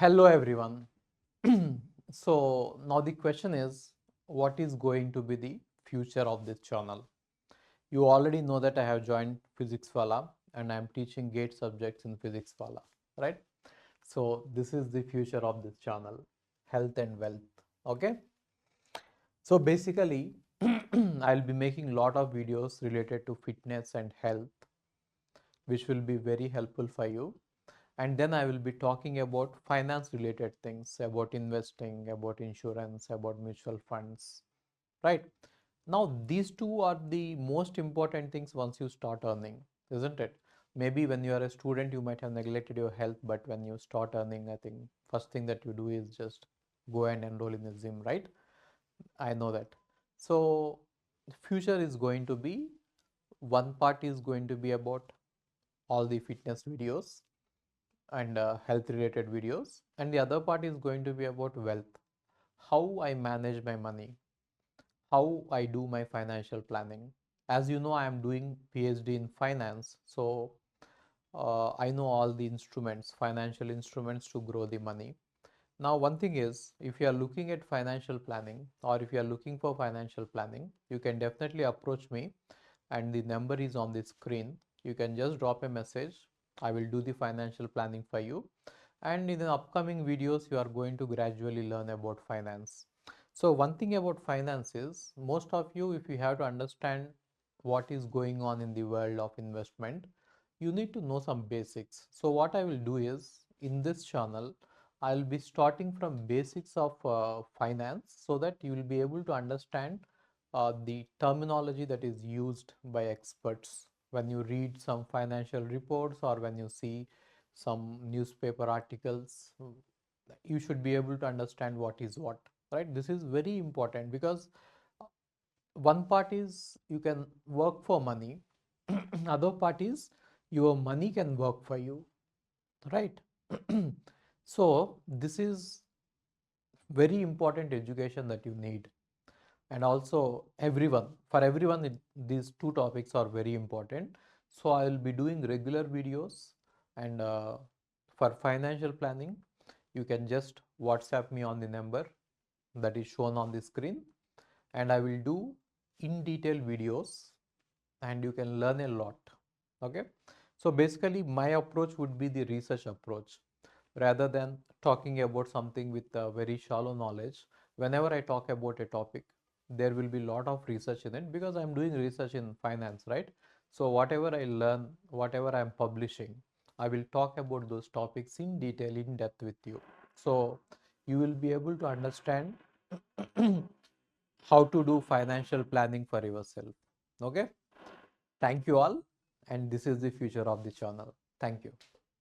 Hello everyone. So now the question is, what is going to be the future of this channel? You already know that I have joined Physics Wala and I am teaching gate subjects in Physics Wala, right? So this is the future of this channel, health and wealth. Okay. So basically, I'll be making lot of videos related to fitness and health, which will be very helpful for you. And then I will be talking about finance related things, about investing, about insurance, about mutual funds, right? Now, these two are the most important things once you start earning, isn't it? Maybe when you are a student, you might have neglected your health, but when you start earning, I think first thing that you do is just go and enroll in a gym, right? I know that. So, future is going to be, one part is going to be about all the fitness videos and health related videos, and the other part is going to be about wealth, how I manage my money, how I do my financial planning. As you know, I am doing PhD in finance, so I know all the instruments, financial instruments to grow the money. Now, one thing is, if you are looking at financial planning or if you are looking for financial planning, you can definitely approach me, and the number is on the screen. You can just drop a message. I will do the financial planning for you. And in the upcoming videos, you are going to gradually learn about finance. So one thing about finance is, most of you, if you have to understand what is going on in the world of investment, you need to know some basics. So what I will do is, in this channel, I'll be starting from basics of finance so that you will be able to understand the terminology that is used by experts when you read some financial reports or when you see some newspaper articles. You should be able to understand what is what, right? This is very important because one part is you can work for money, other part is your money can work for you, right? So this is very important education that you need. And also everyone, for everyone, these two topics are very important. So I will be doing regular videos, and for financial planning, you can just WhatsApp me on the number that is shown on the screen, and I will do in detail videos, and you can learn a lot. Okay. So basically my approach would be the research approach rather than talking about something with a very shallow knowledge. Whenever I talk about a topic, there will be a lot of research in it because I'm doing research in finance, right? So whatever I learn, whatever I'm publishing, I will talk about those topics in detail, in depth with you. So you will be able to understand how to do financial planning for yourself. Okay. Thank you all. And this is the future of the channel. Thank you.